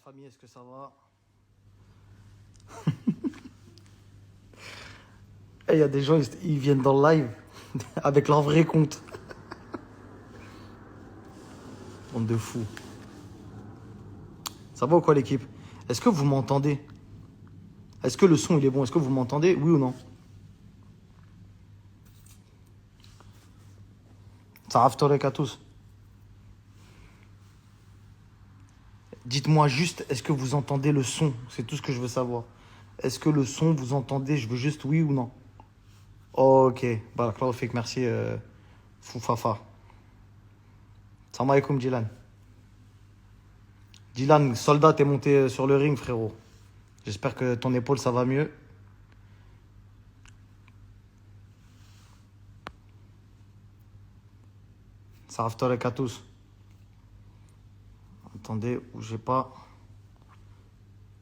famille, est-ce que ça va? Et il y a des gens, ils viennent dans le live avec leur vrai compte. Bande de fous. Ça va ou quoi l'équipe? Est-ce que vous m'entendez? Est-ce que le son il est bon? Est-ce que vous m'entendez? Oui ou non? Ça raftorek à tous. Dites-moi juste, est-ce que vous entendez le son? C'est tout ce que je veux savoir. Est-ce que le son, vous entendez? Je veux juste oui ou non. Ok. Barakallahu fik, merci Foufafa. Salam alaikum Dylan. Dylan, soldat, t'es monté sur le ring frérot. J'espère que ton épaule ça va mieux. Ça raftorek à tous. Attendez, bougez pas.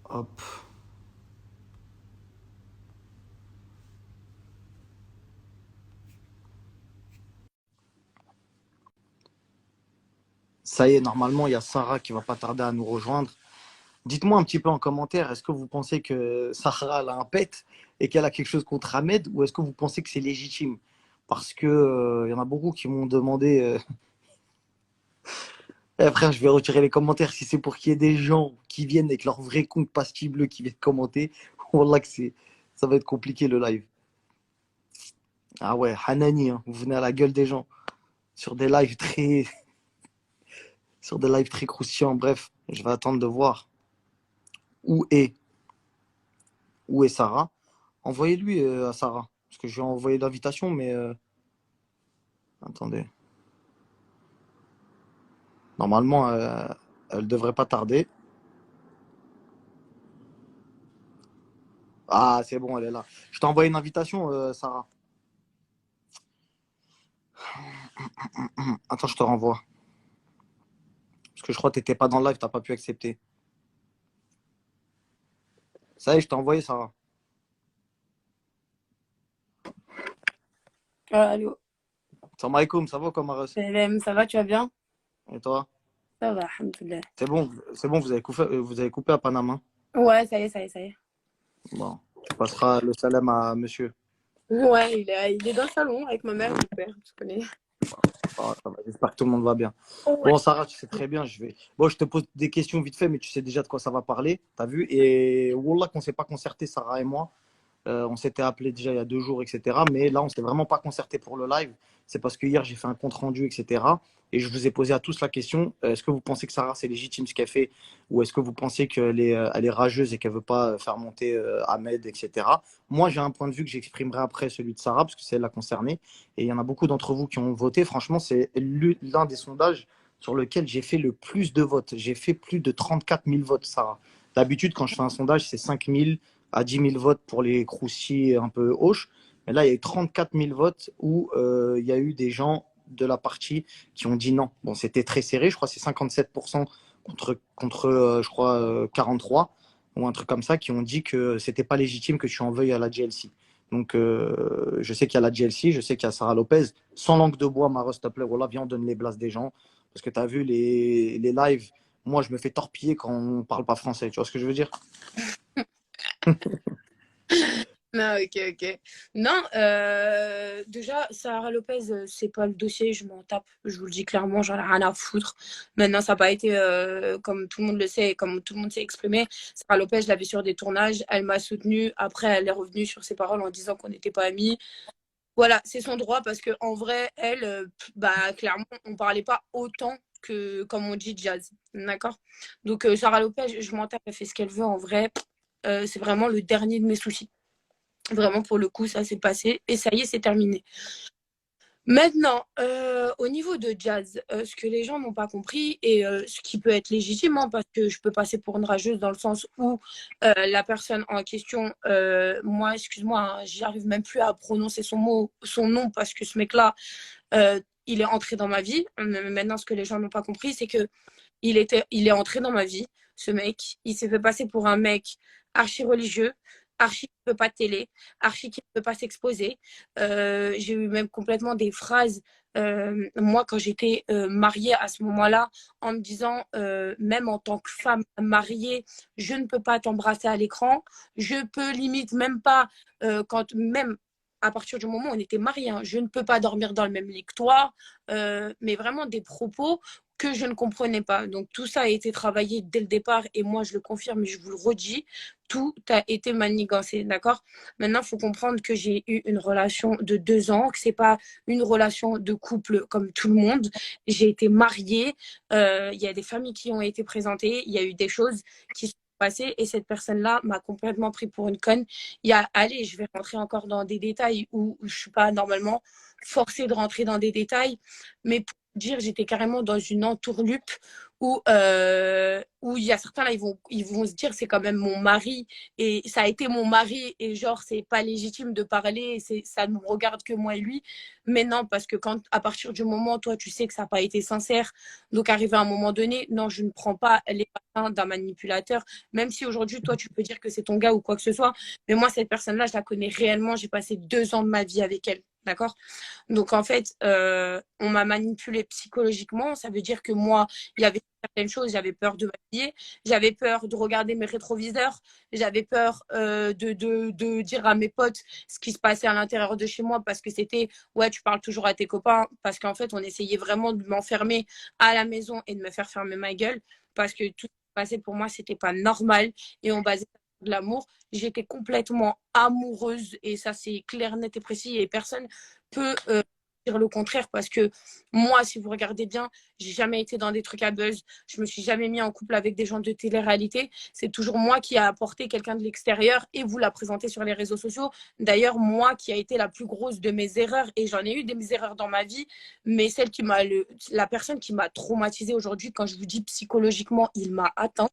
Hop. Ça y est, normalement, il y a Sarah qui va pas tarder à nous rejoindre. Dites-moi un petit peu en commentaire, est-ce que vous pensez que Sarah elle a un pet et qu'elle a quelque chose contre Ahmed ou est-ce que vous pensez que c'est légitime? Parce que y en a beaucoup qui m'ont demandé eh, frère, je vais retirer les commentaires si c'est pour qu'il y ait des gens qui viennent avec leur vrai compte pastille bleue qui viennent commenter. Wallah que ça va être compliqué le live. Ah ouais, Hanani, hein, vous venez à la gueule des gens sur des lives très sur des lives très croustillants. Bref, je vais attendre de voir où est où est Sarah. Envoyez-lui à Sarah. Parce que je lui ai envoyé l'invitation, mais attendez. Normalement, elle devrait pas tarder. Ah, c'est bon, elle est là. Je t'ai envoyé une invitation, Sarah. Attends, je te renvoie. Parce que je crois que t'étais pas dans le live, t'as pas pu accepter. Ça y est, je t'ai envoyé, Sarah. Allô, Salam alaikum, ça va comme Maros? Salam, ça va, tu vas bien? Et toi? Ça va, alhamdoulilah. C'est bon, vous avez coupé à Panama. Ouais, ça y est, ça y est, ça y est. Bon, tu passeras le salam à monsieur. Ouais, il est dans le salon avec ma mère et mon père, tu connais. Ah, ça va, j'espère que tout le monde va bien. Ouais. Bon, Sarah, tu sais très bien, Bon, je te pose des questions vite fait, mais tu sais déjà de quoi ça va parler, t'as vu? Et Wallah qu'on s'est pas concerté, Sarah et moi. On s'était appelé déjà il y a 2 jours, etc. Mais là, on s'est vraiment pas concerté pour le live. C'est parce que hier, j'ai fait un compte rendu, etc. Et je vous ai posé à tous la question, est-ce que vous pensez que Sarah, c'est légitime ce qu'elle fait? Ou est-ce que vous pensez elle est rageuse et qu'elle veut pas faire monter Ahmed, etc. Moi, j'ai un point de vue que j'exprimerai après celui de Sarah, parce que c'est elle la concernée. Et il y en a beaucoup d'entre vous qui ont voté. Franchement, c'est l'un des sondages sur lequel j'ai fait le plus de votes. J'ai fait plus de 34 000 votes, Sarah. D'habitude, quand je fais un sondage, c'est 5 000 à 10 000 votes pour les croustilles un peu hoches. Mais là, il y a eu 34 000 votes où il y a eu des gens de la partie qui ont dit non. Bon, c'était très serré, je crois que c'est 57% contre je crois, 43 ou un truc comme ça, qui ont dit que c'était pas légitime que tu en veuilles à la GLC. Donc, je sais qu'il y a la GLC, je sais qu'il y a Sarah Lopez. Sans langue de bois, Mara, s'il te plaît, voilà, viens, on donne les blases des gens. Parce que tu as vu les lives, moi, je me fais torpiller quand on parle pas français. Tu vois ce que je veux dire? Non, ok, ok. Non, déjà, Sarah Lopez, c'est pas le dossier, je m'en tape. Je vous le dis clairement, j'en ai rien à foutre. Maintenant, ça n'a pas été, comme tout le monde le sait, et comme tout le monde s'est exprimé. Sarah Lopez, je l'ai vue sur des tournages, elle m'a soutenue. Après, elle est revenue sur ses paroles en disant qu'on n'était pas amis. Voilà, c'est son droit parce que en vrai, elle, bah, clairement, on parlait pas autant que, comme on dit, jazz. D'accord? Donc, Sarah Lopez, je m'en tape, elle fait ce qu'elle veut. En vrai, c'est vraiment le dernier de mes soucis. Vraiment, pour le coup, ça s'est passé et ça y est, c'est terminé. Maintenant, au niveau de jazz, ce que les gens n'ont pas compris et ce qui peut être légitime, hein, parce que je peux passer pour une rageuse dans le sens où la personne en question, moi, excuse-moi, hein, j'arrive même plus à prononcer son nom parce que ce mec-là, il est entré dans ma vie. Maintenant, ce que les gens n'ont pas compris, c'est que il est entré dans ma vie, ce mec. Il s'est fait passer pour un mec archi religieux. archi qui ne peut pas de télé, archi qui ne peut pas s'exposer. J'ai eu même complètement des phrases, moi, quand j'étais mariée à ce moment-là, en me disant, même en tant que femme mariée, je ne peux pas t'embrasser à l'écran. Je peux limite même pas, même à partir du moment où on était mariés, hein, je ne peux pas dormir dans le même lit que toi. Mais vraiment des propos que je ne comprenais pas. Donc tout ça a été travaillé dès le départ et moi je le confirme et je vous le redis, tout a été manigancé, d'accord? Maintenant, il faut comprendre que j'ai eu une relation de 2 ans, que c'est pas une relation de couple comme tout le monde. J'ai été mariée, il y a des familles qui ont été présentées, il y a eu des choses qui sont passées et cette personne-là m'a complètement pris pour une conne. Allez, je vais rentrer encore dans des détails où je suis pas normalement forcée de rentrer dans des détails, mais pour dire, j'étais carrément dans une entourloupe où il y a certains là, ils vont se dire c'est quand même mon mari et ça a été mon mari et genre c'est pas légitime de parler, ça ne me regarde que moi et lui. Mais non, parce que quand à partir du moment toi tu sais que ça n'a pas été sincère, donc arrivé à un moment donné, non, je ne prends pas les patins d'un manipulateur, même si aujourd'hui toi tu peux dire que c'est ton gars ou quoi que ce soit, mais moi cette personne-là je la connais réellement, j'ai passé 2 ans de ma vie avec elle. D'accord? Donc en fait, on m'a manipulée psychologiquement. Ça veut dire que moi, il y avait certaines choses, j'avais peur de m'habiller, j'avais peur de regarder mes rétroviseurs, j'avais peur de dire à mes potes ce qui se passait à l'intérieur de chez moi parce que c'était, ouais, tu parles toujours à tes copains, parce qu'en fait, on essayait vraiment de m'enfermer à la maison et de me faire fermer ma gueule parce que tout ce qui passait pour moi, c'était pas normal et on basait de l'amour. J'étais complètement amoureuse et ça, c'est clair, net et précis et personne peut dire le contraire parce que moi, si vous regardez bien, j'ai jamais été dans des trucs à buzz. Je me suis jamais mis en couple avec des gens de télé-réalité. C'est toujours moi qui a apporté quelqu'un de l'extérieur et vous la présentez sur les réseaux sociaux. D'ailleurs, moi qui a été la plus grosse de mes erreurs et j'en ai eu des erreurs dans ma vie, mais la personne qui m'a traumatisée aujourd'hui, quand je vous dis psychologiquement, il m'a atteint.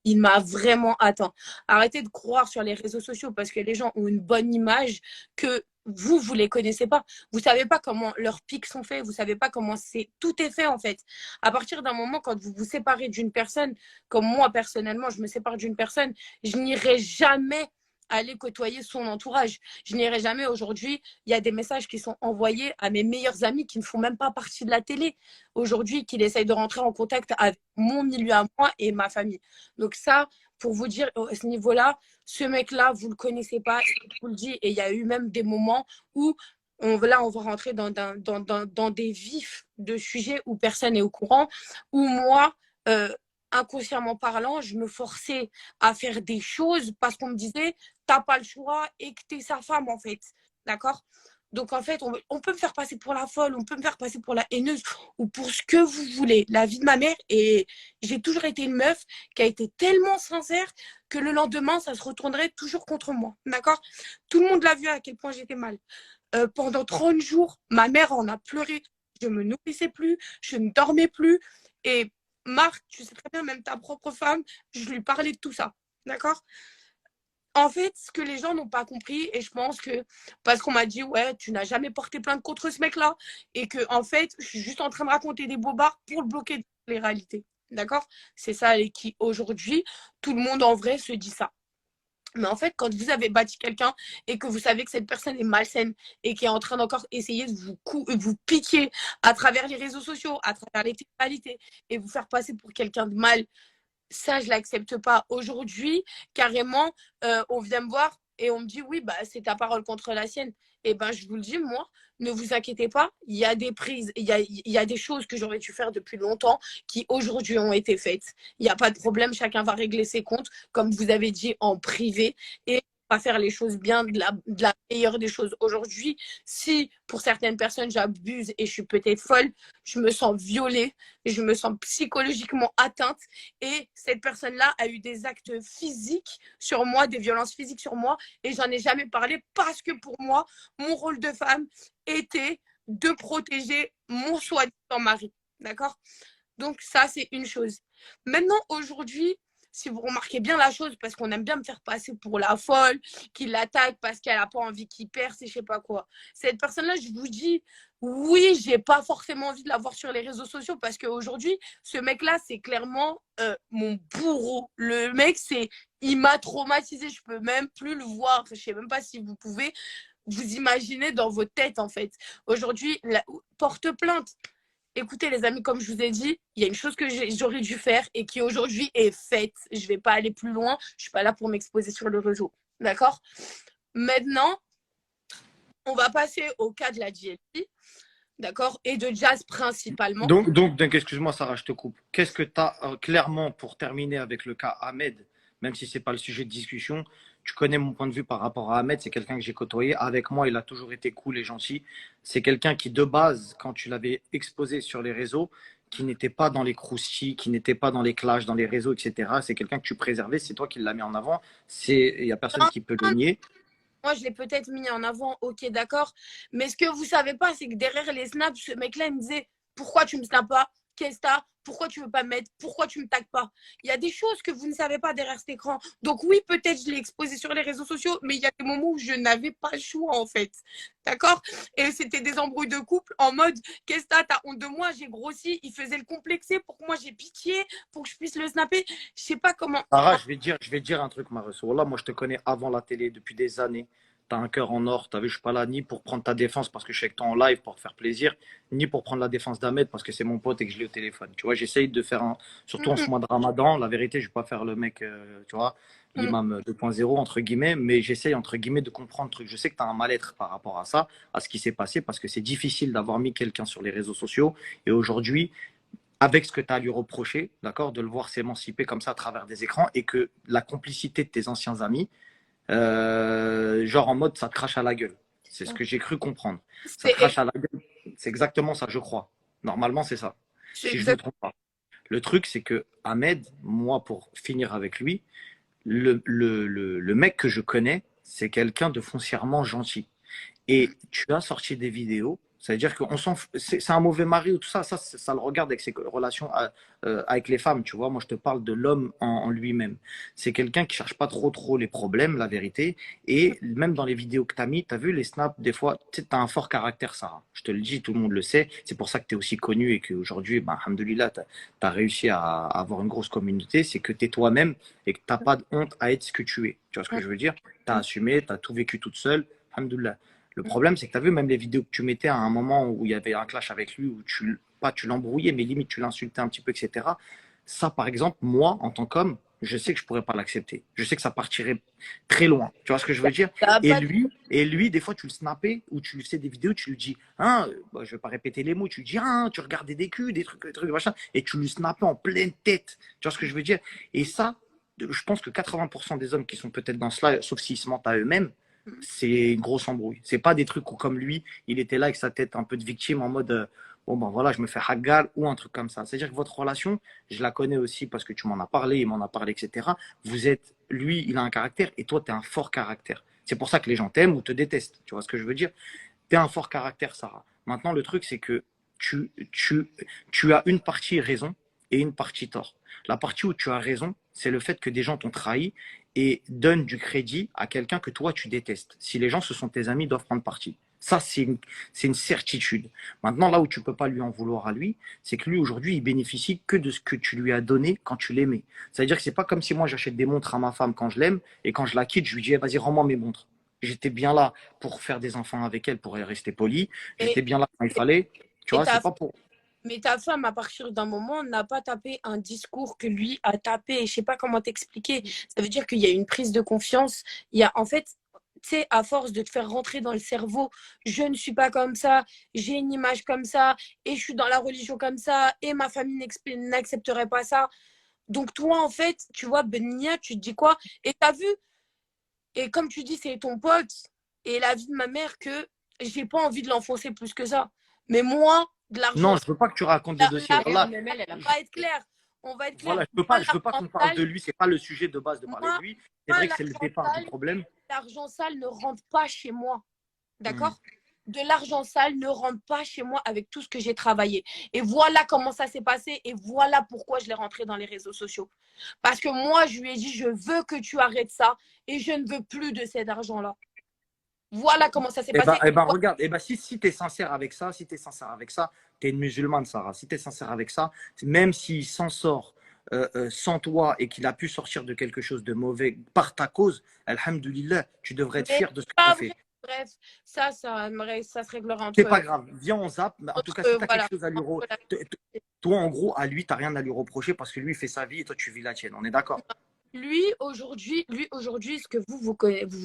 Il m'a vraiment atteint. Arrêtez de croire sur les réseaux sociaux parce que les gens ont une bonne image que vous les connaissez pas. Vous savez pas comment leurs pics sont faits. Vous savez pas comment tout est fait en fait. À partir d'un moment, quand vous vous séparez d'une personne, comme moi personnellement, je me sépare d'une personne, je n'irai jamais aller côtoyer son entourage. Je n'irai jamais aujourd'hui. Il y a des messages qui sont envoyés à mes meilleurs amis qui ne font même pas partie de la télé aujourd'hui, qui essayent de rentrer en contact avec mon milieu à moi et ma famille. Donc ça, pour vous dire, à ce niveau-là, ce mec-là, vous ne le connaissez pas, je vous le dis, et il y a eu même des moments où là, on va rentrer dans des vifs de sujets où personne n'est au courant, où moi, inconsciemment parlant, je me forçais à faire des choses parce qu'on me disait, t'as pas le choix et que t'es sa femme, en fait. D'accord? Donc, en fait, on peut me faire passer pour la folle, on peut me faire passer pour la haineuse ou pour ce que vous voulez. La vie de ma mère, et j'ai toujours été une meuf qui a été tellement sincère que le lendemain, ça se retournerait toujours contre moi. D'accord? Tout le monde l'a vu à quel point j'étais mal. Pendant 30 jours, ma mère en a pleuré. Je me nourrissais plus, je ne dormais plus. Et Marc, tu sais très bien, même ta propre femme, je lui parlais de tout ça. D'accord? En fait, ce que les gens n'ont pas compris, et je pense que parce qu'on m'a dit, ouais, tu n'as jamais porté plainte contre ce mec-là, et que, en fait, je suis juste en train de raconter des bobards pour le bloquer de les réalités. D'accord? C'est ça, et qui, aujourd'hui, tout le monde en vrai se dit ça. Mais en fait, quand vous avez bâti quelqu'un et que vous savez que cette personne est malsaine et qui est en train d'encore essayer de vous piquer à travers les réseaux sociaux, à travers les réalités et vous faire passer pour quelqu'un de mal, ça, je l'accepte pas. Aujourd'hui, carrément, on vient me voir et on me dit oui, bah, c'est ta parole contre la sienne. Et ben, je vous le dis, moi, ne vous inquiétez pas, il y a des prises, il y a des choses que j'aurais dû faire depuis longtemps qui aujourd'hui ont été faites. Il n'y a pas de problème, chacun va régler ses comptes, comme vous avez dit, en privé. Et pas faire les choses bien de la meilleure des choses. Aujourd'hui, si pour certaines personnes j'abuse et je suis peut-être folle, je me sens violée, je me sens psychologiquement atteinte et cette personne-là a eu des actes physiques sur moi, des violences physiques sur moi et j'en ai jamais parlé parce que pour moi, mon rôle de femme était de protéger mon soi-disant mari. D'accord? Donc ça, c'est une chose. Maintenant, aujourd'hui, si vous remarquez bien la chose, parce qu'on aime bien me faire passer pour la folle, qui l'attaque parce qu'elle n'a pas envie qu'il perce et je sais pas quoi. Cette personne-là, je vous dis, oui, j'ai pas forcément envie de la voir sur les réseaux sociaux parce qu'aujourd'hui, ce mec-là, c'est clairement mon bourreau. Le mec, il m'a traumatisé. Je peux même plus le voir. Je sais même pas si vous pouvez vous imaginer dans vos têtes, en fait. Aujourd'hui, porte plainte. Écoutez, les amis, comme je vous ai dit, il y a une chose que j'aurais dû faire et qui aujourd'hui est faite. Je ne vais pas aller plus loin. Je ne suis pas là pour m'exposer sur le réseau. D'accord? Maintenant, on va passer au cas de la GLP. D'accord? Et de Jazz principalement. Donc excuse-moi, Sarah, je te coupe. Qu'est-ce que tu as clairement, pour terminer avec le cas Ahmed, même si ce n'est pas le sujet de discussion, tu connais mon point de vue par rapport à Ahmed, c'est quelqu'un que j'ai côtoyé. Avec moi, il a toujours été cool et gentil. C'est quelqu'un qui, de base, quand tu l'avais exposé sur les réseaux, qui n'était pas dans les croustilles, qui n'était pas dans les clashs, dans les réseaux, etc. C'est quelqu'un que tu préservais, c'est toi qui l'as mis en avant. Il n'y a personne qui peut le nier. Moi, je l'ai peut-être mis en avant, ok, d'accord. Mais ce que vous savez pas, c'est que derrière les snaps, ce mec-là, il me disait pourquoi tu me snaps pas? Qu'est-ce que t'as? Pourquoi tu veux pas me mettre? Pourquoi tu me tagues pas? Il y a des choses que vous ne savez pas derrière cet écran. Donc, oui, peut-être je l'ai exposé sur les réseaux sociaux, mais il y a des moments où je n'avais pas le choix, en fait. D'accord? Et c'était des embrouilles de couple en mode qu'est-ce que t'as? T'as honte de moi? J'ai grossi. Il faisait le complexer pour que moi j'ai pitié, pour que je puisse le snapper. Je sais pas comment. Sarah, je vais te dire un truc, Maresso. Voilà, moi, je te connais avant la télé depuis des années. Tu as un cœur en or. Tu as vu, je ne suis pas là ni pour prendre ta défense parce que je sais que tu es en live pour te faire plaisir, ni pour prendre la défense d'Ahmed parce que c'est mon pote et que je l'ai au téléphone. Tu vois, j'essaye de faire un. Surtout en ce mois de Ramadan, la vérité, je ne vais pas faire le mec, tu vois, l'imam 2.0, entre guillemets, mais j'essaye, entre guillemets, de comprendre le truc. Je sais que tu as un mal-être par rapport à ça, à ce qui s'est passé, parce que c'est difficile d'avoir mis quelqu'un sur les réseaux sociaux. Et aujourd'hui, avec ce que tu as à lui reprocher, d'accord, de le voir s'émanciper comme ça à travers des écrans et que la complicité de tes anciens amis, genre en mode ça te crache à la gueule. C'est ce que j'ai cru comprendre. Ça te crache à la gueule. C'est exactement ça, je crois. Normalement, c'est ça. Si je ne me trompe pas. Le truc, c'est que Ahmed, moi, pour finir avec lui, le mec que je connais, c'est quelqu'un de foncièrement gentil. Et tu as sorti des vidéos, ça veut dire qu'on s'en c'est un mauvais mari ou tout ça, ça le regarde avec ses relations avec les femmes, tu vois. Moi, je te parle de l'homme en lui-même. C'est quelqu'un qui cherche pas trop les problèmes, la vérité. Et même dans les vidéos que tu as mis, tu as vu les snaps, des fois, tu as un fort caractère, Sarah. Je te le dis, tout le monde le sait. C'est pour ça que tu es aussi connu et qu'aujourd'hui, ben, alhamdoulilah, tu as réussi à avoir une grosse communauté. C'est que tu es toi-même et que tu n'as pas de honte à être ce que tu es. Tu vois ce que je veux dire? Tu as assumé, tu as tout vécu toute seule. Alhamdoulilah. Le problème, c'est que tu as vu même les vidéos que tu mettais à un moment où il y avait un clash avec lui, où tu l'embrouillais, mais limite tu l'insultais un petit peu, etc. Ça, par exemple, moi, en tant qu'homme, je sais que je pourrais pas l'accepter. Je sais que ça partirait très loin. Tu vois ce que je veux dire? Et lui, des fois, tu le snappais ou tu lui faisais des vidéos, tu lui dis, hein, bah, je vais pas répéter les mots, tu lui dis, hein, tu regardais des culs, des trucs, machin, et tu lui snappais en pleine tête. Tu vois ce que je veux dire? Et ça, je pense que 80% des hommes qui sont peut-être dans cela, sauf s'ils se mentent à eux-mêmes, c'est une grosse embrouille. C'est pas des trucs où, comme lui, il était là avec sa tête un peu de victime en mode bon, ben voilà, je me fais hagar ou un truc comme ça. C'est-à-dire que votre relation, je la connais aussi parce que tu m'en as parlé, il m'en a parlé, etc. Lui, il a un caractère et toi, tu as un fort caractère. C'est pour ça que les gens t'aiment ou te détestent. Tu vois ce que je veux dire? Tu as un fort caractère, Sarah. Maintenant, le truc, c'est que tu as une partie raison et une partie tort. La partie où tu as raison, c'est le fait que des gens t'ont trahi et donnent du crédit à quelqu'un que toi tu détestes. Si les gens, ce sont tes amis, ils doivent prendre parti. Ça, c'est une certitude. Maintenant, là où tu ne peux pas lui en vouloir à lui, c'est que lui, aujourd'hui, il bénéficie que de ce que tu lui as donné quand tu l'aimais. C'est-à-dire que c'est pas comme si moi, j'achète des montres à ma femme quand je l'aime et quand je la quitte, je lui dis, eh, vas-y, rends-moi mes montres. J'étais bien là pour faire des enfants avec elle, pour rester poli. J'étais bien là quand il fallait. Tu vois, c'est pas pour... Mais ta femme, à partir d'un moment, n'a pas tapé un discours que lui a tapé. Je ne sais pas comment t'expliquer. Ça veut dire qu'il y a une prise de confiance. Il y a, en fait, tu sais, à force de te faire rentrer dans le cerveau, je ne suis pas comme ça, j'ai une image comme ça, et je suis dans la religion comme ça, et ma famille n'accepterait pas ça. Donc toi, en fait, tu vois, Benia, tu te dis quoi? Et t'as vu, et comme tu dis, c'est ton pote, et la vie de ma mère, que j'ai pas envie de l'enfoncer plus que ça. Mais moi, de l'argent, Non, je veux pas que tu racontes des dossiers. Voilà. on va être clair. On va être clair. Voilà, je veux pas qu'on parle de lui. C'est pas le sujet de base de parler de lui. C'est vrai que c'est le départ du problème. L'argent sale ne rentre pas chez moi. D'accord? de l'argent sale ne rentre pas chez moi avec tout ce que j'ai travaillé. Et voilà comment ça s'est passé et voilà pourquoi je l'ai rentré dans les réseaux sociaux. Parce que moi, je lui ai dit, je veux que tu arrêtes ça et je ne veux plus de cet argent-là. Voilà comment ça s'est passé. Regarde, si tu es sincère avec ça, si tu es sincère avec ça, tu es une musulmane, Sarah. Si tu es sincère avec ça, même s'il s'en sort sans toi et qu'il a pu sortir de quelque chose de mauvais par ta cause, alhamdoulilah, tu devrais être Mais fier de ce que tu pas as vrai. fait. Bref, ça se réglera C'est entre, pas grave, viens, on zappe. Mais en tout cas, si entre tu as quelque voilà. chose à lui Entre la- toi, en gros, à lui, tu n'as rien à lui reprocher parce que lui, il fait sa vie et toi, tu vis la tienne. On est d'accord? Lui, aujourd'hui, ce que vous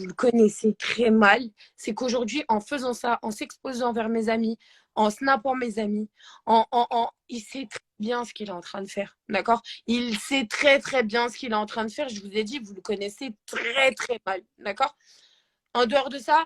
le connaissez très mal, c'est qu'aujourd'hui, en faisant ça, en s'exposant vers mes amis, en snappant mes amis, il sait très bien ce qu'il est en train de faire. D'accord? Il sait très, très bien ce qu'il est en train de faire. Je vous ai dit, vous le connaissez très, très mal. D'accord? En dehors de ça,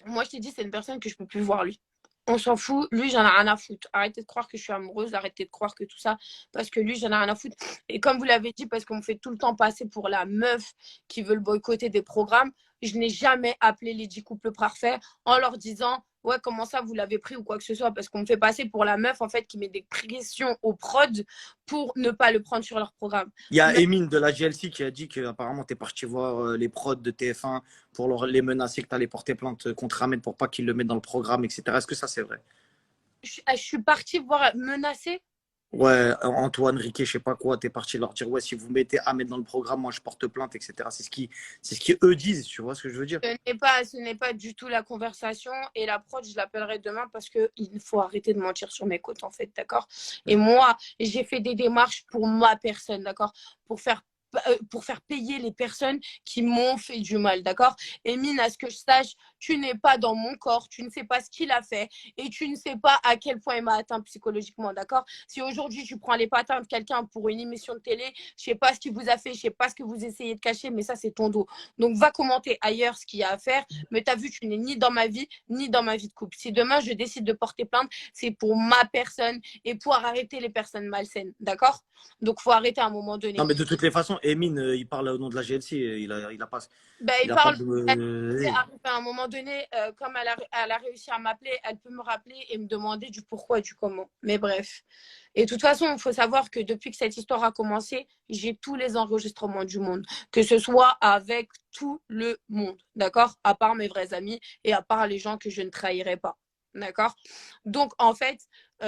moi, je t'ai dit, c'est une personne que je peux plus voir, lui. On s'en fout. Lui, j'en ai rien à foutre. Arrêtez de croire que je suis amoureuse. Arrêtez de croire que tout ça. Parce que lui, j'en ai rien à foutre. Et comme vous l'avez dit, parce qu'on me fait tout le temps passer pour la meuf qui veut le boycotter des programmes, je n'ai jamais appelé les 10 couples parfaits en leur disant ouais, comment ça, vous l'avez pris ou quoi que ce soit. Parce qu'on me fait passer pour la meuf, en fait, qui met des pressions au prod pour ne pas le prendre sur leur programme. Il y a Mais Emine de la GLC qui a dit qu'apparemment, tu es parti voir les prods de TF1 pour les menacer, que tu allais porter plainte contre Ahmed pour pas qu'il le mette dans le programme, etc. Est-ce que ça, c'est vrai? je suis partie voir menacer. Ouais, Antoine, Riquet, je sais pas quoi, tu es parti leur dire, ouais, si vous mettez Ahmed dans le programme, moi, je porte plainte, etc. C'est ce qu'eux disent, tu vois ce que je veux dire? Ce n'est pas du tout la conversation et l'approche, je l'appellerai demain parce qu'il faut arrêter de mentir sur mes côtes, en fait, d'accord? Et moi, j'ai fait des démarches pour ma personne, d'accord? Pour faire payer les personnes qui m'ont fait du mal, d'accord? Et Mine, à ce que je sache, tu n'es pas dans mon corps, tu ne sais pas ce qu'il a fait et tu ne sais pas à quel point il m'a atteint psychologiquement, d'accord? Si aujourd'hui tu prends les patins de quelqu'un pour une émission de télé, je sais pas ce qu'il vous a fait, je sais pas ce que vous essayez de cacher, mais ça c'est ton dos. Donc va commenter ailleurs ce qu'il y a à faire, mais tu as vu, tu n'es ni dans ma vie, ni dans ma vie de couple. Si demain je décide de porter plainte, c'est pour ma personne et pour arrêter les personnes malsaines, d'accord? Donc faut arrêter à un moment Non, donné. mais de toutes les façons, Emine, il parle au nom de la GLC, Ben, il il a pas parle. de. À un moment donné, comme elle a réussi à m'appeler, elle peut me rappeler et me demander du pourquoi et du comment. Mais bref. Et de toute façon, il faut savoir que depuis que cette histoire a commencé, j'ai tous les enregistrements du monde. Que ce soit avec tout le monde. D'accord? À part mes vrais amis et à part les gens que je ne trahirai pas. D'accord? Donc, en fait,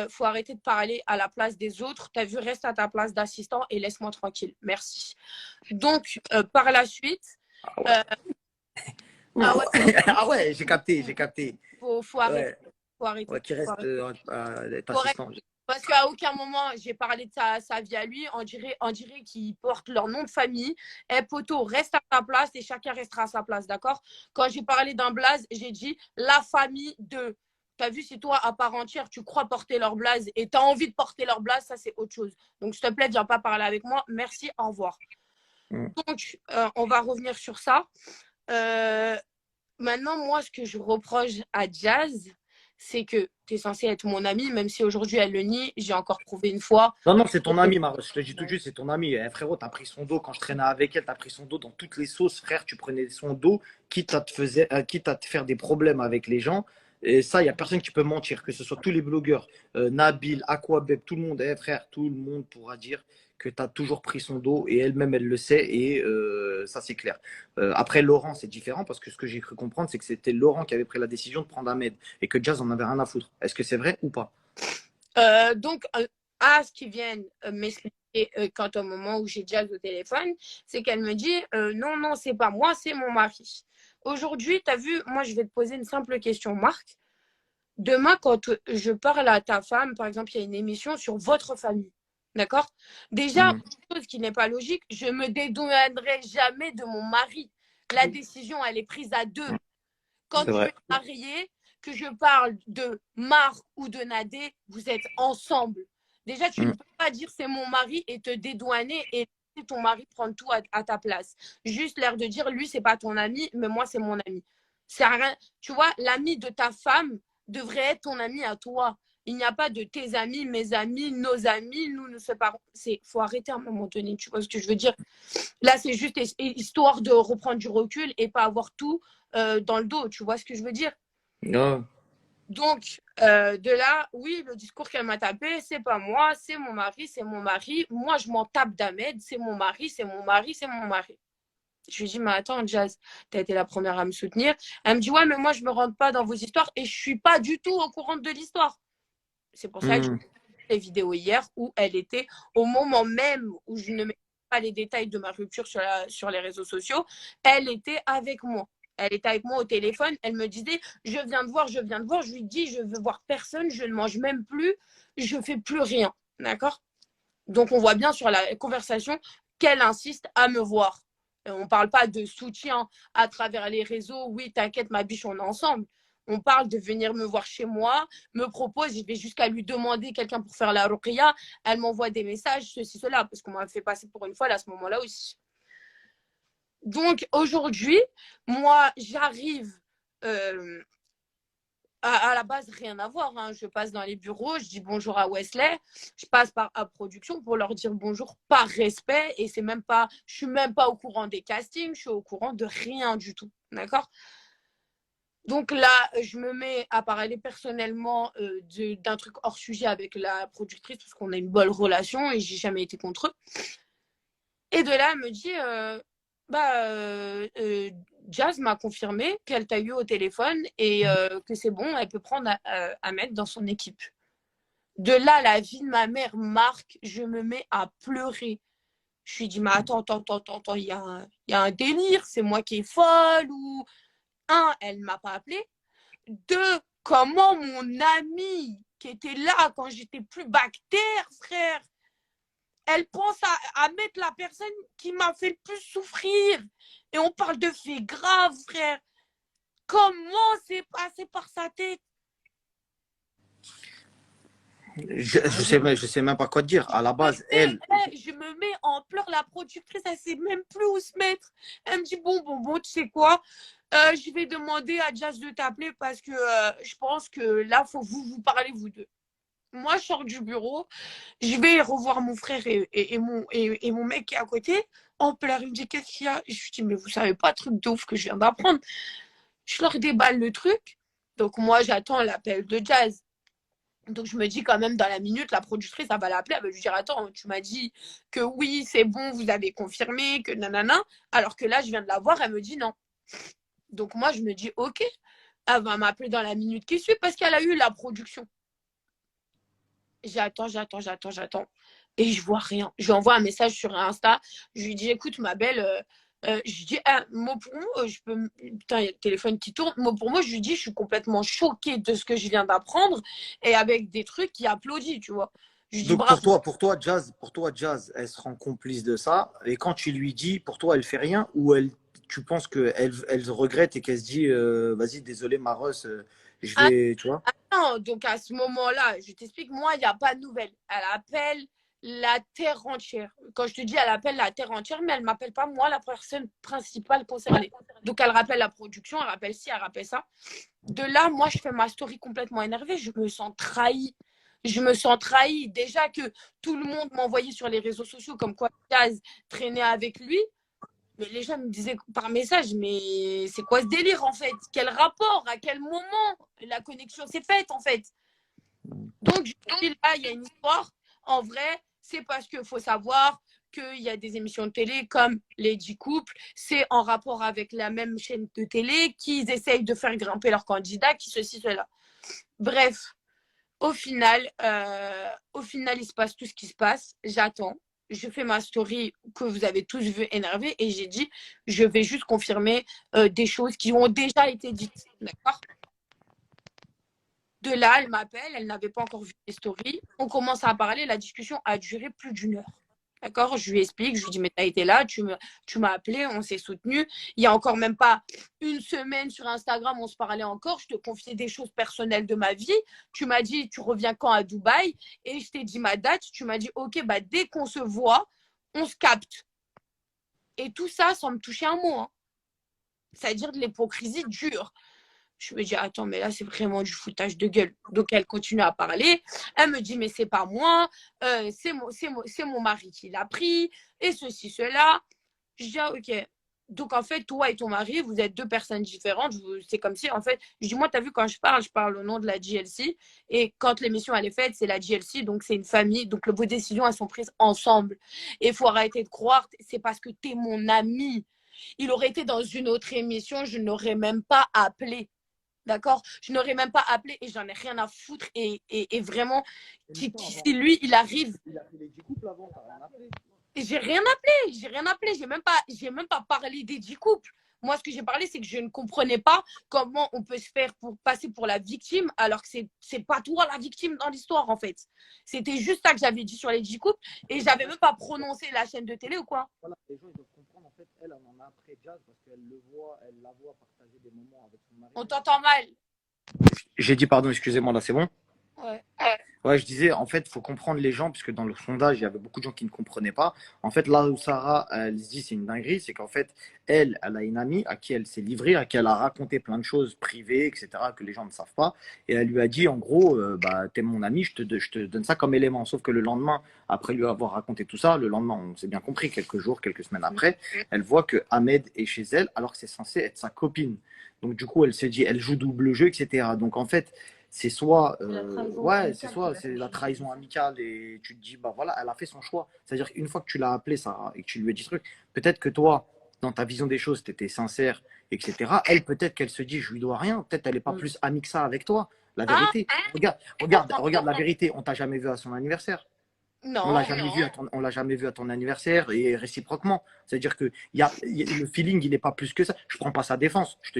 faut arrêter de parler à la place des autres. Tu as vu, reste à ta place d'assistant et laisse-moi tranquille. Merci. Donc, par la suite, Ah ouais, euh, ah ouais, ah ouais, j'ai capté, j'ai capté. faut arrêter. Ouais, Faut arrêter. ouais, qui Faut reste arrêter. être Faut arrêter. assistant. Parce qu'à aucun moment, j'ai parlé de sa vie à lui. On dirait qu'ils portent leur nom de famille. Et poteau, reste à ta place et chacun restera à sa place, d'accord? Quand j'ai parlé d'un blaze, j'ai dit la famille de. Tu as vu, si toi, à part entière, tu crois porter leur blaze et tu as envie de porter leur blaze, ça, c'est autre chose. Donc, s'il te plaît, viens pas parler avec moi. Merci, au revoir. Mm. Donc, on va revenir sur ça. Euh, Maintenant, moi, ce que je reproche à Jazz, c'est que tu es censé être mon amie, même si aujourd'hui elle le nie. J'ai encore prouvé une fois. Non, non, c'est ton ami, Maros. Je te dis tout de suite, c'est ton ami. Eh, frérot, t'as pris son dos quand je traînais avec elle, t'as pris son dos dans toutes les sauces, frère. Tu prenais son dos, quitte à te faire des problèmes avec les gens. Et ça, il n'y a personne qui peut mentir, que ce soit tous les blogueurs, Nabil, Aquabeb, tout le monde, eh, frère, tout le monde pourra dire que tu as toujours pris son dos et elle-même, elle le sait et ça, c'est clair. Après, Laurent, c'est différent parce que ce que j'ai cru comprendre, c'est que c'était Laurent qui avait pris la décision de prendre Ahmed et que Jazz en avait rien à foutre. Est-ce que c'est vrai ou pas? Donc, à ce qu'ils viennent m'expliquer quant au moment où j'ai Jazz au téléphone, c'est qu'elle me dit non, non, c'est pas moi, c'est mon mari. Aujourd'hui, tu as vu, moi, je vais te poser une simple question, Marc. Demain, quand je parle à ta femme, par exemple, il y a une émission sur votre famille. D'accord? Déjà, Mhm. une chose qui n'est pas logique, je me dédouanerai jamais de mon mari. La décision, elle est prise à deux. Quand C'est tu vrai. es marié, que je parle de Marc ou de Nadé, vous êtes ensemble. Déjà, tu ne Mhm. peux pas dire c'est mon mari et te dédouaner et laisser ton mari prendre tout à ta place. Juste l'air de dire lui, c'est pas ton ami, mais moi, c'est mon ami. C'est rien. Tu vois, l'ami de ta femme devrait être ton ami à toi. Il n'y a pas de tes amis, mes amis, nos amis, nous nous séparons. Il faut arrêter à un moment donné, tu vois ce que je veux dire? Là, c'est juste histoire de reprendre du recul et pas avoir tout dans le dos. Tu vois ce que je veux dire? Ouais. Donc, de là, oui, le discours qu'elle m'a tapé, c'est pas moi, c'est mon mari, c'est mon mari. Moi, je m'en tape d'Ahmed, c'est mon mari, c'est mon mari, c'est mon mari. Je lui dis, mais attends, Jazz, t'as été la première à me soutenir. Elle me dit, ouais, mais moi, je me rentre pas dans vos histoires et je suis pas du tout au courant de l'histoire. C'est pour ça que j'ai Hmm. fait les vidéos hier où elle était, au moment même où je ne mets pas les détails de ma rupture sur les réseaux sociaux, elle était avec moi. Elle était avec moi au téléphone. Elle me disait, je viens de voir, je viens de voir. Je lui dis, je veux voir personne, je ne mange même plus, je fais plus rien. D'accord? Donc, on voit bien sur la conversation qu'elle insiste à me voir. On ne parle pas de soutien à travers les réseaux. Oui, t'inquiète, ma biche, on est ensemble. On parle de venir me voir chez moi, me propose, je vais jusqu'à lui demander quelqu'un pour faire la ruqya. Elle m'envoie des messages, ceci, cela, parce qu'on m'a fait passer pour une folle à ce moment-là aussi. Donc aujourd'hui, moi, j'arrive euh, à la base, rien à voir. Hein. Je passe dans les bureaux, je dis bonjour à Wesley, je passe par à production pour leur dire bonjour par respect. Et c'est même pas, je suis même pas au courant des castings, je suis au courant de rien du tout. D'accord? Donc là, je me mets à parler personnellement d'un truc hors sujet avec la productrice parce qu'on a une bonne relation et j'ai jamais été contre eux. Et de là, elle me dit, bah, Jazz m'a confirmé qu'elle t'a eu au téléphone et que c'est bon, elle peut prendre à mettre dans son équipe. De là, la vie de ma mère marque, je me mets à pleurer. Je lui dis, mais attends, il y a un délire, c'est moi qui est folle ou... Un, elle ne m'a pas appelé. Deux, comment mon amie qui était là quand j'étais plus bactère, frère, elle pense à mettre la personne qui m'a fait le plus souffrir. Et on parle de faits graves, frère. Comment c'est passé par sa tête? Je sais même pas quoi te dire. À la base, elle. Je me mets en pleurs. La productrice, elle sait même plus où se mettre. Elle me dit, bon, tu sais quoi? Je vais demander à Jazz de t'appeler parce que je pense que là, faut vous parler, vous deux. Moi, je sors du bureau, je vais revoir mon frère et mon mec qui est à côté. En pleurs, il me dit, qu'est-ce qu'il y a? Je lui dis, mais vous savez pas, truc de ouf que je viens d'apprendre. Je leur déballe le truc. Donc, moi, j'attends l'appel de Jazz. Donc, je me dis quand même, dans la minute, la productrice, elle va l'appeler, elle va lui dire, attends, tu m'as dit que oui, c'est bon, vous avez confirmé, que nanana. Alors que là, je viens de la voir, elle me dit non. Donc, moi, je me dis, ok, elle va m'appeler dans la minute qui suit parce qu'elle a eu la production. J'attends. Et je vois rien. Je lui envoie un message sur Insta. Je lui dis, écoute, ma belle, je dis un mot pour mot, je peux. Putain, il y a le téléphone qui tourne. Mot pour mot, je lui dis, je suis complètement choquée de ce que je viens d'apprendre et avec des trucs qui applaudissent, tu vois. Je lui dis, Donc bravo. pour toi, Jazz, elle se rend complice de ça. Et quand tu lui dis, pour toi, elle fait rien, ou tu penses qu'elle regrette et qu'elle se dit, vas-y, désolé, Maros, je Ah, vais, tu vois. non, donc à ce moment-là, je t'explique, moi, il n'y a pas de nouvelles. Elle appelle la terre entière. Quand je te dis, elle appelle la terre entière, mais elle ne m'appelle pas moi, la personne principale concernée. Donc elle rappelle la production, elle rappelle ci, elle rappelle ça. De là, moi, je fais ma story complètement énervée. Je me sens trahie. Je me sens trahie. Déjà que tout le monde m'envoyait sur les réseaux sociaux comme quoi Gaz traînait avec lui. Mais les gens me disaient par message, mais c'est quoi ce délire en fait? Quel rapport? À quel moment la connexion s'est faite en fait? Donc, je dis là, il y a une histoire. En vrai, c'est parce qu'il faut savoir qu'il y a des émissions de télé comme les 10 couples, c'est en rapport avec la même chaîne de télé, qu'ils essayent de faire grimper leurs candidats, qui ceci, cela. Bref, au final, il se passe tout ce qui se passe. J'attends. Je fais ma story que vous avez tous vu énervée et j'ai dit, je vais juste confirmer des choses qui ont déjà été dites. D'accord? De là, elle m'appelle, elle n'avait pas encore vu les stories. On commence à parler, la discussion a duré plus d'une heure. D'accord? Je lui explique, je lui dis, mais tu as été là, tu m'as appelé, on s'est soutenu. Il n'y a encore même pas une semaine sur Instagram, on se parlait encore. Je te confiais des choses personnelles de ma vie. Tu m'as dit, tu reviens quand à Dubaï? Et je t'ai dit ma date. Tu m'as dit, ok, bah, dès qu'on se voit, on se capte. Et tout ça sans me toucher un mot. Hein. C'est-à-dire de l'hypocrisie dure. Je me dis, attends, mais là, c'est vraiment du foutage de gueule. Donc, elle continue à parler. Elle me dit, mais c'est pas moi, c'est mon mari qui l'a pris, et ceci, cela. Je dis, ah, ok. Donc, en fait, toi et ton mari, vous êtes deux personnes différentes. C'est comme si, en fait, je dis, moi, tu as vu, quand je parle au nom de la GLC. Et quand l'émission, elle est faite, c'est la GLC. Donc, c'est une famille. Donc, vos décisions, elles sont prises ensemble. Et il faut arrêter de croire, c'est parce que tu es mon ami. Il aurait été dans une autre émission, je n'aurais même pas appelé. D'accord? Je n'aurais même pas appelé et j'en ai rien à foutre. Et vraiment, si lui, il arrive. Il a fait les 10 couples avant, t'as rien appelé. J'ai rien appelé, j'ai même pas parlé des 10 couples. Moi, ce que j'ai parlé, c'est que je ne comprenais pas comment on peut se faire pour passer pour la victime, alors que c'est pas toi la victime dans l'histoire, en fait. C'était juste ça que j'avais dit sur les 10 couples, et j'avais même pas prononcé la chaîne de télé ou quoi. Voilà, les gens ils doivent comprendre, en fait, elle en a après Jazz parce qu'elle le voit, elle la voit partager des moments avec son mari. On t'entend mal. J'ai dit pardon, excusez-moi, là c'est bon? Ouais. Ouais, je disais, en fait, il faut comprendre les gens, puisque dans le sondage, il y avait beaucoup de gens qui ne comprenaient pas. En fait, là où Sarah, elle se dit, c'est une dinguerie, c'est qu'en fait, elle a une amie à qui elle s'est livrée, à qui elle a raconté plein de choses privées, etc., que les gens ne savent pas. Et elle lui a dit, en gros, bah, t'es mon ami, je te donne ça comme élément. Sauf que le lendemain, après lui avoir raconté tout ça, le lendemain, on s'est bien compris, quelques jours, quelques semaines après, elle voit que Ahmed est chez elle, alors que c'est censé être sa copine. Donc, du coup, elle s'est dit, elle joue double jeu, etc. Donc, en fait, c'est soit c'est la trahison amicale et tu te dis bah voilà, elle a fait son choix. C'est-à-dire qu'une fois que tu l'as appelé ça et que tu lui as dit ce truc, peut-être que toi dans ta vision des choses tu étais sincère, etc. Elle, peut-être qu'elle se dit je lui dois rien, peut-être elle est pas plus amie que ça avec toi. La vérité, regarde la vérité, on t'a jamais vu à son anniversaire. On l'a Non. jamais vu on l'a jamais vu à ton anniversaire et réciproquement. C'est-à-dire que le feeling, il n'est pas plus que ça. Je prends pas sa défense. Je te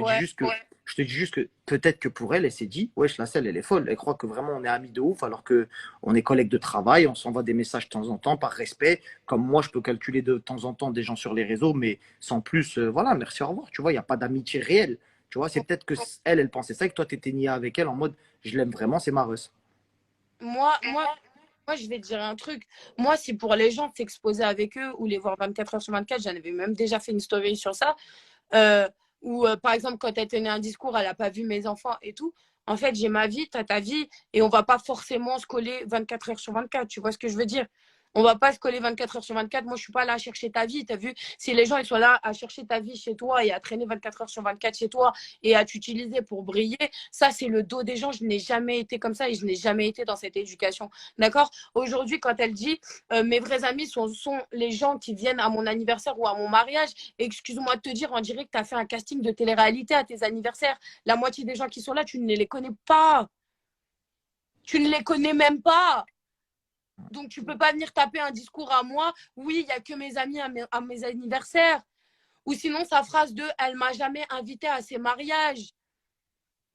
dis juste que peut-être que pour elle, elle s'est dit, wesh, la selle, elle est folle. Elle croit que vraiment on est amis de ouf, alors que on est collègues de travail, on s'envoie des messages de temps en temps par respect. Comme moi, je peux calculer de temps en temps des gens sur les réseaux, mais sans plus, voilà, merci, au revoir. Tu vois, il n'y a pas d'amitié réelle. Tu vois, c'est peut-être que elle pensait ça et que toi, tu étais nié avec elle en mode, je l'aime vraiment, c'est ma reuse. Moi, moi, Moi, je vais te dire un truc. Moi, si pour les gens s'exposer avec eux ou les voir 24 heures sur 24, j'en avais même déjà fait une story sur ça. Euh, ou par exemple, quand elle tenait un discours, elle n'a pas vu mes enfants et tout. En fait, j'ai ma vie, tu as ta vie, et on va pas forcément se coller 24 heures sur 24. Tu vois ce que je veux dire? On va pas se coller 24 heures sur 24. Moi, je suis pas là à chercher ta vie. Tu as vu? Si les gens ils sont là à chercher ta vie chez toi et à traîner 24 heures sur 24 chez toi et à t'utiliser pour briller, ça, c'est le dos des gens. Je n'ai jamais été comme ça et je n'ai jamais été dans cette éducation. D'accord? Aujourd'hui, quand elle dit mes vrais amis sont les gens qui viennent à mon anniversaire ou à mon mariage, excuse-moi de te dire, on dirait que tu as fait un casting de télé-réalité à tes anniversaires. La moitié des gens qui sont là, tu ne les connais pas. Tu ne les connais même pas. Donc, tu ne peux pas venir taper un discours à moi. Oui, il n'y a que mes amis à mes anniversaires. Ou sinon, sa phrase de elle m'a jamais invité à ses mariages.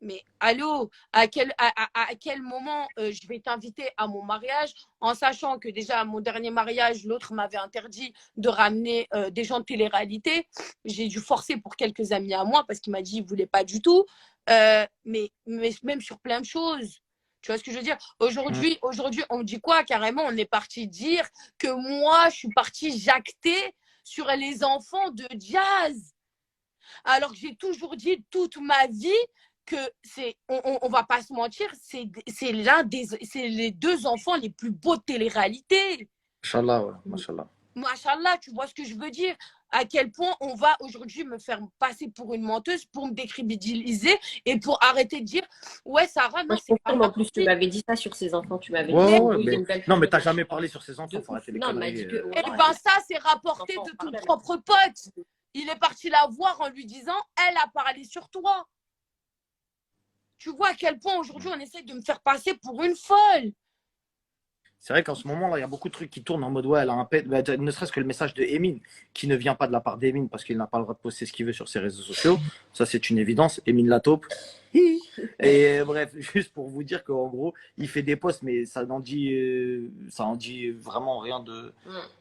Mais allô, à quel moment je vais t'inviter à mon mariage en sachant que déjà à mon dernier mariage, l'autre m'avait interdit de ramener des gens de télé-réalité. J'ai dû forcer pour quelques amis à moi parce qu'il m'a dit qu'il ne voulait pas du tout. Mais même sur plein de choses. Tu vois ce que je veux dire? Aujourd'hui, on dit quoi? Carrément, on est parti dire que moi, je suis partie jacter sur les enfants de Jazz. Alors que j'ai toujours dit toute ma vie que on va pas se mentir, c'est les deux enfants les plus beaux de télé-réalité. Machallah, ouais, machallah. Machallah, tu vois ce que je veux dire? À quel point on va aujourd'hui me faire passer pour une menteuse, pour me décrédibiliser et pour arrêter de dire ouais, Sarah, non, Moi, je c'est pas confirme, en ma plus, tu copine. m'avais dit ça sur ses enfants. Tu m'avais dit, Ouais, en ouais, gros, il a mais... une belle Non, mais famille t'as de jamais machin. parlé sur ses enfants, De faut ouf. arrêter les Non, il m'a conneries. dit que. Eh Voilà, ben ça, c'est rapporté enfants, de on ton parlait avec propre pote. Il est parti la voir en lui disant elle a parlé sur toi. Tu vois à quel point aujourd'hui on essaie de me faire passer pour une folle. C'est vrai qu'en ce moment, là, il y a beaucoup de trucs qui tournent en mode ouais, elle a un pet. Bah, ne serait-ce que le message de Emine, qui ne vient pas de la part d'Emine parce qu'il n'a pas le droit de poster ce qu'il veut sur ses réseaux sociaux. Ça, c'est une évidence. Emine la taupe. Et bref, juste pour vous dire qu'en gros, il fait des posts, mais ça en dit vraiment rien de.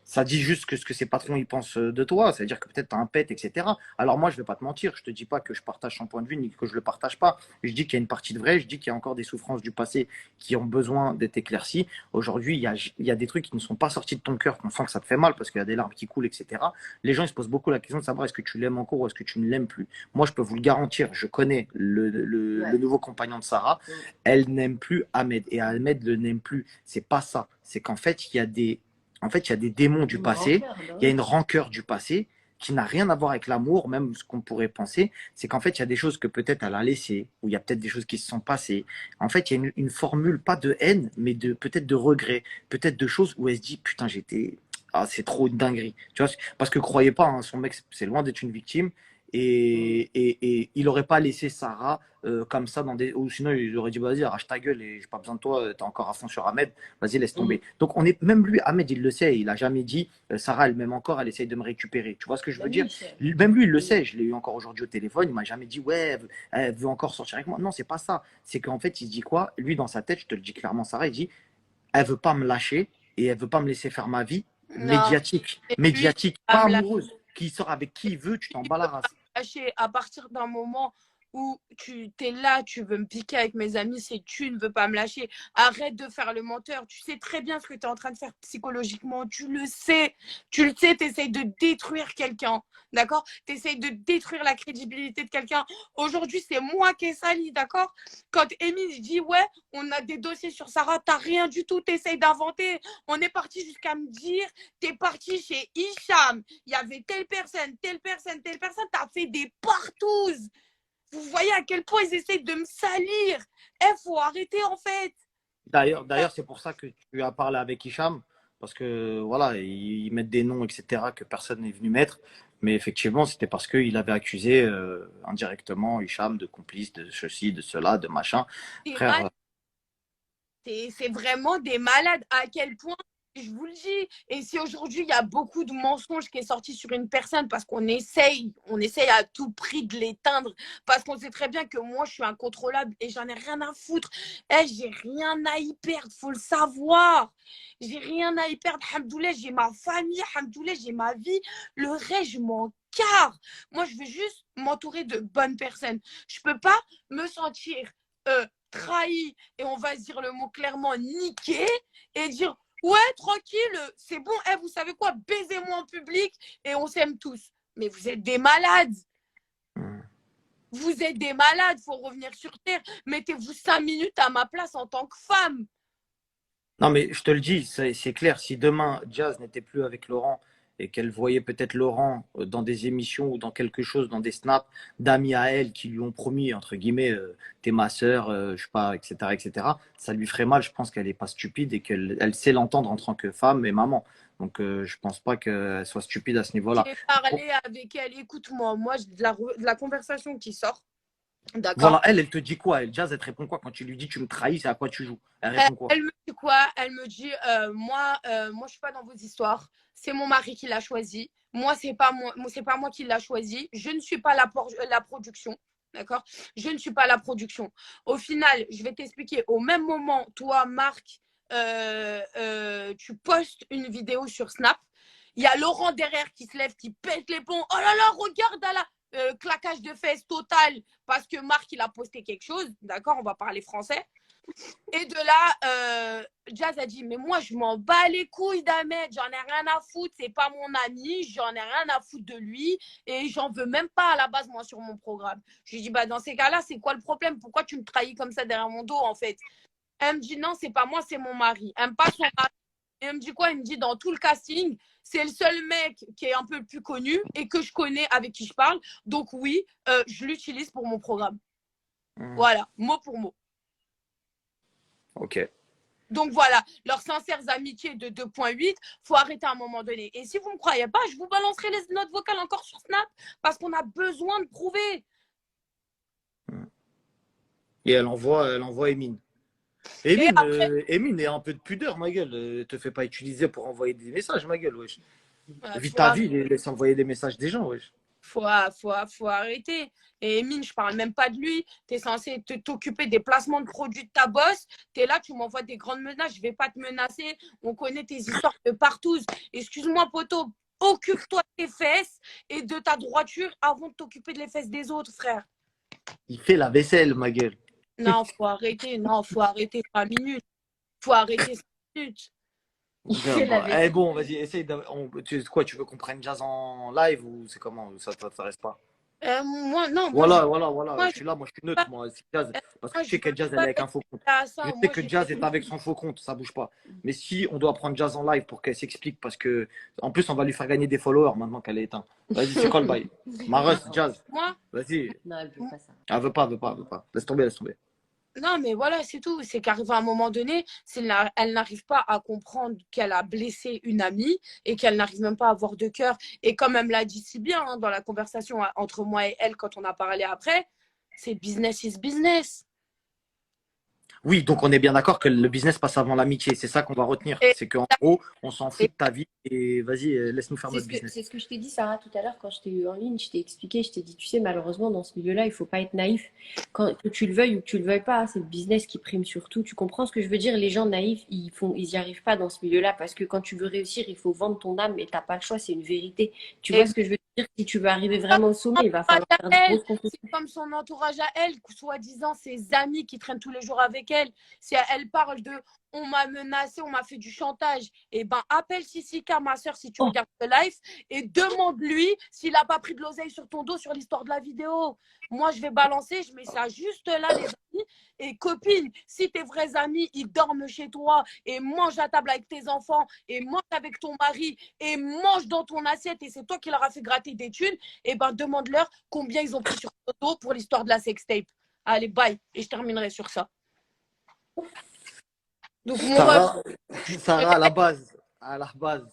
Ça dit juste que ce que ses patrons ils pensent de toi. C'est-à-dire que peut-être tu as un pet, etc. Alors moi, je vais pas te mentir. Je te dis pas que je partage son point de vue ni que je le partage pas. Je dis qu'il y a une partie de vrai. Je dis qu'il y a encore des souffrances du passé qui ont besoin d'être éclaircies. Aujourd'hui, il y a des trucs qui ne sont pas sortis de ton cœur, qu'on sent que ça te fait mal parce qu'il y a des larmes qui coulent, etc. Les gens ils se posent beaucoup la question de savoir est-ce que tu l'aimes encore ou est-ce que tu ne l'aimes plus. Moi, je peux vous le garantir. Je connais le nouveau compagnon de Sarah. Elle n'aime plus Ahmed et Ahmed le n'aime plus. C'est pas ça. C'est qu'en fait, il y a des démons du passé. Il y a une rancœur du passé. qui n'a rien à voir avec l'amour, même ce qu'on pourrait penser, c'est qu'en fait, il y a des choses que peut-être elle a laissées, ou il y a peut-être des choses qui se sont passées. En fait, il y a une formule, pas de haine, mais de peut-être de regret, peut-être de choses où elle se dit, putain, ah, c'est trop une dinguerie. Tu vois, parce que croyez pas, hein, son mec, c'est loin d'être une victime. Et il n'aurait pas laissé Sarah comme ça dans des. Ou sinon, il aurait dit, vas-y, arrache ta gueule et j'ai pas besoin de toi, t'es encore à fond sur Ahmed, vas-y, laisse tomber. Donc, même lui, Ahmed, il le sait, il a jamais dit, Sarah, elle m'aime encore, elle essaye de me récupérer. Tu vois ce que je veux dire? Même lui, il le sait, je l'ai eu encore aujourd'hui au téléphone, il m'a jamais dit, ouais, elle veut encore sortir avec moi. Non, c'est pas ça. C'est qu'en fait, il se dit quoi? Lui, dans sa tête, je te le dis clairement, Sarah, il dit, elle veut pas me lâcher et elle veut pas me laisser faire ma vie Non. médiatique, Et lui, médiatique, pas amoureuse, qui sort avec qui il veut, tu t'en bats la race. à partir d'un moment où tu es là, tu veux me piquer avec mes amis, c'est tu ne veux pas me lâcher. Arrête de faire le menteur. Tu sais très bien ce que tu es en train de faire psychologiquement. Tu le sais, tu essayes de détruire quelqu'un. D'accord? Tu essayes de détruire la crédibilité de quelqu'un. Aujourd'hui, c'est moi qui ai sali, d'accord? Quand Émile dit, ouais, on a des dossiers sur Sarah, t'as rien du tout, tu essayes d'inventer. On est parti jusqu'à me dire, t'es parti chez Hicham, il y avait telle personne, t'as fait des partouzes. Vous voyez à quel point ils essayent de me salir. Faut arrêter en fait. D'ailleurs, c'est pour ça que tu as parlé avec Hicham, parce que voilà, ils mettent des noms, etc., que personne n'est venu mettre. Mais effectivement, c'était parce qu'il avait accusé indirectement Hicham de complice de ceci, de cela, de machin. Frère, c'est vraiment des malades. À quel point, je vous le dis. Et si aujourd'hui, il y a beaucoup de mensonges qui est sorti sur une personne parce qu'on essaye à tout prix de l'éteindre, parce qu'on sait très bien que moi, je suis incontrôlable et j'en ai rien à foutre. J'ai rien à y perdre, faut le savoir. J'ai rien à y perdre. Hamdoulilah, j'ai ma famille, hamdoulilah, j'ai ma vie. Le reste, je m'en carre. Moi, je veux juste m'entourer de bonnes personnes. Je peux pas me sentir trahi et on va dire le mot clairement niqué et dire ouais tranquille c'est bon vous savez quoi, baisez-moi en public et on s'aime tous. Mais vous êtes des malades, faut revenir sur terre. Mettez-vous 5 minutes à ma place en tant que femme. non, mais je te le dis, c'est clair. Si demain Jazz n'était plus avec Laurent et qu'elle voyait peut-être Laurent dans des émissions ou dans quelque chose, dans des snaps d'amis à elle qui lui ont promis, entre guillemets, t'es ma sœur, je sais pas, etc., ça lui ferait mal. Je pense qu'elle est pas stupide et qu'elle sait l'entendre en tant que femme et maman. Donc, je pense pas qu'elle soit stupide à ce niveau-là. J'ai parlé avec elle, écoute-moi, de la conversation qui sort. D'accord. Voilà, elle te dit quoi? Elle, Jazz, elle te répond quoi quand tu lui dis tu me trahis, c'est à quoi tu joues? Elle répond quoi? Elle me dit quoi? Elle me dit moi, je suis pas dans vos histoires. C'est mon mari qui l'a choisi. Moi, c'est pas moi qui l'a choisi. Je ne suis pas la production. D'accord? Je ne suis pas la production. Au final, je vais t'expliquer. Au même moment, toi, Marc, tu postes une vidéo sur Snap. Il y a Laurent derrière qui se lève, qui pète les plombs. Oh là là, regarde à la claquage de fesses total parce que Marc, il a posté quelque chose. D'accord? On va parler français. Et de là, Jazz a dit, mais moi, je m'en bats les couilles d'Ahmed, j'en ai rien à foutre, c'est pas mon ami, j'en ai rien à foutre de lui, et j'en veux même pas à la base, moi, sur mon programme. Je lui dis, bah, dans ces cas-là, c'est quoi le problème? Pourquoi tu me trahis comme ça derrière mon dos, en fait? Elle me dit, non, c'est pas moi, c'est mon mari. Elle me passe son mari. Et elle me dit quoi? Elle me dit, dans tout le casting, c'est le seul mec qui est un peu plus connu et que je connais, avec qui je parle. Donc oui, je l'utilise pour mon programme. Voilà, mot pour mot. Ok. Donc voilà, leurs sincères amitiés de 2.8, faut arrêter à un moment donné. Et si vous ne me croyez pas, je vous balancerai les notes vocales encore sur Snap parce qu'on a besoin de prouver. Et elle envoie Emine. Emine, a un peu de pudeur, ma gueule. Te fais pas utiliser pour envoyer des messages, ma gueule, wesh. Vis ta vie, laisse envoyer des messages des gens, wesh. Faut arrêter. Et Emine, je parle même pas de lui. Tu es censé t'occuper des placements de produits de ta boss. Tu es là, tu m'envoies des grandes menaces. Je vais pas te menacer. On connaît tes histoires de partout. Excuse-moi, poteau. Occupe-toi de tes fesses et de ta droiture avant de t'occuper de les fesses des autres, frère. Il fait la vaisselle, ma gueule. Non, faut arrêter. Non, faut arrêter 5 minutes. Faut arrêter 5 minutes. Bon, vas-y, essaye. Tu veux qu'on prenne Jazz en live ou c'est comment? Ça t'intéresse pas? Moi, non, Voilà, moi, je je suis là, moi je suis pas, neutre, moi, c'est Jazz. Parce que moi, je je sais veux que Jazz, elle est pas avec être un faux compte. à Je ça. sais Moi, que j'ai Jazz fait est avec son faux compte, ça bouge pas. Mais si on doit prendre Jazz en live pour qu'elle s'explique, parce que en plus on va lui faire gagner des followers maintenant qu'elle est éteinte. Vas-y, c'est quoi le bail? Maros, Non, Jazz, moi. vas-y. non, elle veut pas ça. Elle veut pas. Laisse tomber, laisse tomber. Non, mais voilà, c'est tout. C'est qu'arrivé à un moment donné, elle n'arrive pas à comprendre qu'elle a blessé une amie et qu'elle n'arrive même pas à avoir de cœur. Et comme elle me l'a dit si bien dans la conversation entre moi et elle quand on a parlé après, c'est business is business. Oui, donc on est bien d'accord que le business passe avant l'amitié. C'est ça qu'on va retenir. Et, C'est qu'en gros, on s'en fout et de ta vie et vas-y, laisse-nous faire notre business. C'est ce que je t'ai dit, Sarah, tout à l'heure, quand je t'ai eu en ligne, je t'ai expliqué, je t'ai dit, tu sais, malheureusement, dans ce milieu-là, il faut pas être naïf. Que tu le veuilles ou que tu le veuilles pas, c'est le business qui prime surtout. Tu comprends ce que je veux dire? Les gens naïfs, ils y arrivent pas dans ce milieu-là parce que quand tu veux réussir, il faut vendre ton âme et t'as pas le choix, c'est une vérité. Tu vois et ce que je veux dire? Si tu veux arriver vraiment au sommet, il va entourage falloir à faire des elle, grosses concessions. c'est comme son entourage à elle, soi-disant ses amis qui traînent tous les jours avec elle. Si elle parle de on m'a menacé, on m'a fait du chantage, et ben appelle Sissika, ma soeur, si tu Oh, regardes le live, et demande-lui s'il n'a pas pris de l'oseille sur ton dos sur l'histoire de la vidéo. Moi, je vais balancer, je mets ça juste là, les amis. Et copine, si tes vrais amis, ils dorment chez toi et mangent à table avec tes enfants et mangent avec ton mari et mangent dans ton assiette et c'est toi qui leur as fait gratter des thunes, et ben demande-leur combien ils ont pris sur ton dos pour l'histoire de la sextape. Allez, bye. Et je terminerai sur ça. Donc, mon ref, Sarah, Sarah, à la base,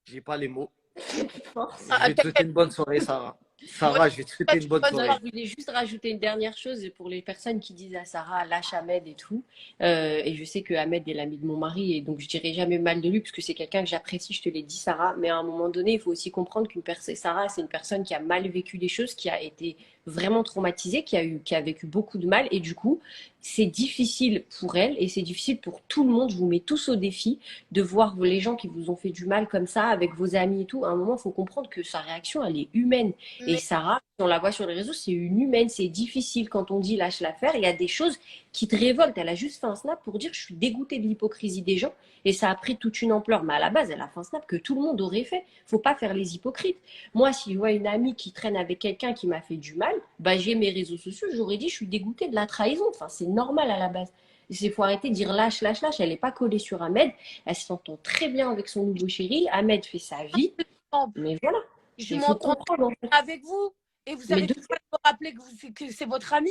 j'ai pas les mots. Je vais te souhaiter t'inquiète. une bonne soirée, Sarah. Moi, Sarah, je vais te souhaiter une bonne bonne non, soirée. soirée. je voulais juste rajouter une dernière chose pour les personnes qui disent à Sarah, lâche Ahmed et tout. Et je sais que Ahmed est l'ami de mon mari et donc je dirais jamais mal de lui parce que c'est quelqu'un que j'apprécie, je te l'ai dit, Sarah. Mais à un moment donné, il faut aussi comprendre qu'une personne, Sarah, c'est une personne qui a mal vécu les choses, qui a été vraiment traumatisée, qui a vécu beaucoup de mal et du coup, c'est difficile pour elle et c'est difficile pour tout le monde. Je vous mets tous au défi de voir les gens qui vous ont fait du mal comme ça avec vos amis et tout. À un moment, il faut comprendre que sa réaction, elle est humaine. Et Mais Sarah, on la voit sur les réseaux, c'est une humaine, c'est difficile quand on dit lâche l'affaire. Il y a des choses qui te révoltent. Elle a juste fait un snap pour dire je suis dégoûtée de l'hypocrisie des gens et ça a pris toute une ampleur. Mais à la base, elle a fait un snap que tout le monde aurait fait. Faut pas faire les hypocrites. Moi, si je vois une amie qui traîne avec quelqu'un qui m'a fait du mal, bah, j'ai mes réseaux sociaux, j'aurais dit je suis dégoûtée de la trahison. Enfin, c'est normal à la base. Il faut arrêter de dire lâche, lâche, lâche. Elle n'est pas collée sur Ahmed. Elle s'entend très bien avec son nouveau chéri. Ahmed fait sa vie. Mais voilà, je il faut m'entends comprendre en fait. avec vous et vous Mais avez de du mal à me rappeler que c'est votre ami.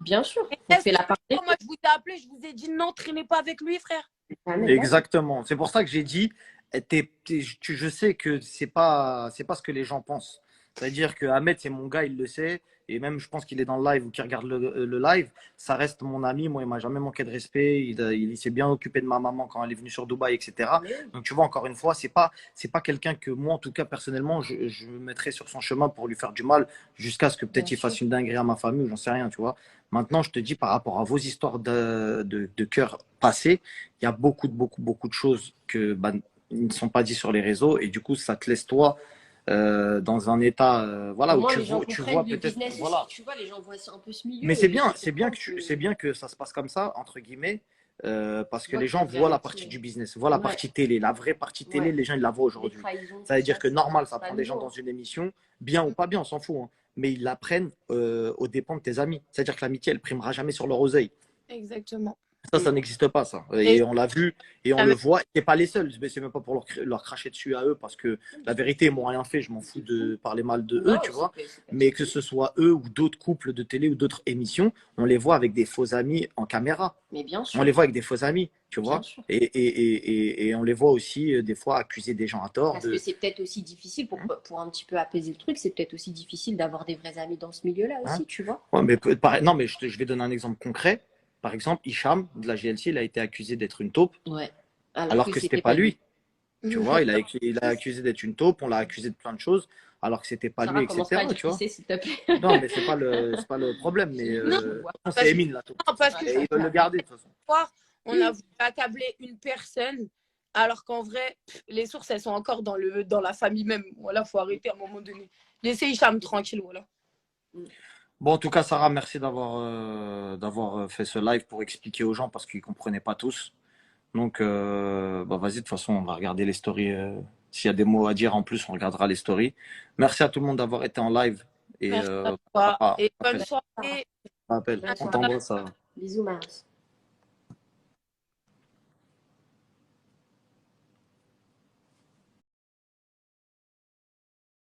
Bien sûr, Et on est-ce fait que la part des moi, je vous ai appelé, je vous ai dit non, traînez pas avec lui, frère. choses. Exactement. C'est pour ça que j'ai dit, je sais que c'est pas ce que les gens pensent. C'est-à-dire que Ahmed, c'est mon gars, il le sait. Et même, je pense qu'il est dans le live ou qu'il regarde le live. Ça reste mon ami. Moi, il m'a jamais manqué de respect. Il s'est bien occupé de ma maman quand elle est venue sur Dubaï, etc. Mais oui, Donc, tu vois, encore une fois, c'est pas quelqu'un que moi, en tout cas, personnellement, je me mettrais sur son chemin pour lui faire du mal jusqu'à ce que peut-être bien il sûr. fasse une dinguerie à ma famille ou j'en sais rien, tu vois. Maintenant, je te dis par rapport à vos histoires de cœur passés, il y a beaucoup de choses que bah, ils ne sont pas dites sur les réseaux et du coup, ça te laisse toi dans un état Au voilà où moins, les gens tu comprennent vois le peut-être business aussi. voilà. Tu vois, les gens voient un peu ce Mais milieu et ils comprennent c'est bien que ça se passe comme ça entre guillemets parce tu que vois les qu'il y a gens une voient la vérité. partie du business, voient la Ouais, partie télé, la vraie partie télé, ouais. les gens ils la voient Les aujourd'hui. trahisons, Ça tout veut dire ça, que normal, ça c'est pas prend des gens nouveau, dans hein. une émission, bien ou pas bien, on s'en fout, hein, mais ils la prennent aux dépens de tes amis. C'est-à-dire que l'amitié, elle primera jamais sur leur oseille. Exactement. Ça n'existe pas, ça. Et Et on l'a vu et on la le même- voit. C'est pas les seuls. Mais c'est même pas pour leur cracher dessus à eux, parce que la vérité, ils m'ont rien fait. Je m'en fous de parler mal de eux, Non, tu vois. c'est Mais que personnel. ce soit eux ou d'autres couples de télé ou d'autres émissions, on les voit avec des faux amis en caméra. Mais bien On sûr, les voit avec des faux amis, tu bien vois. sûr. Et on les voit aussi, des fois, accuser des gens à tort Parce que de. c'est peut-être aussi difficile, Hein, pour un petit peu apaiser le truc, c'est peut-être aussi difficile d'avoir des vrais amis dans ce milieu-là hein. aussi, tu vois. Ouais, mais non, mais je vais donner un exemple concret. Par exemple, Hicham de la GLC, il a été accusé d'être une taupe, Ouais. Alors alors que que c'était c'était pas pas lui. lui. Tu vois, il a accusé d'être une taupe, on l'a accusé de plein de choses, alors que c'était pas lui, Sarah, commence pas à etc. dire Tu qui vois. c'est, s'il te plaît. Non, mais c'est pas le problème. Mais non, c'est parce que, Emine, la taupe. non, parce que Et ils veulent le garder, de toute façon. on a voulu accabler une personne, alors qu'en vrai, les sources, elles sont encore dans la famille même. Voilà, faut arrêter à un moment donné. Laissez Hicham tranquille, voilà. Bon, en tout cas, Sarah, merci d'avoir fait ce live pour expliquer aux gens parce qu'ils comprenaient pas tous. Donc, bah, vas-y, de toute façon, on va regarder les stories S'il y a des mots à dire en plus, on regardera les stories. Merci à tout le monde d'avoir été en live. Et Merci à toi. Et bonne après, soirée. on t'appelle. Bonne On soirée. t'envoie ça. Bisous, Marie.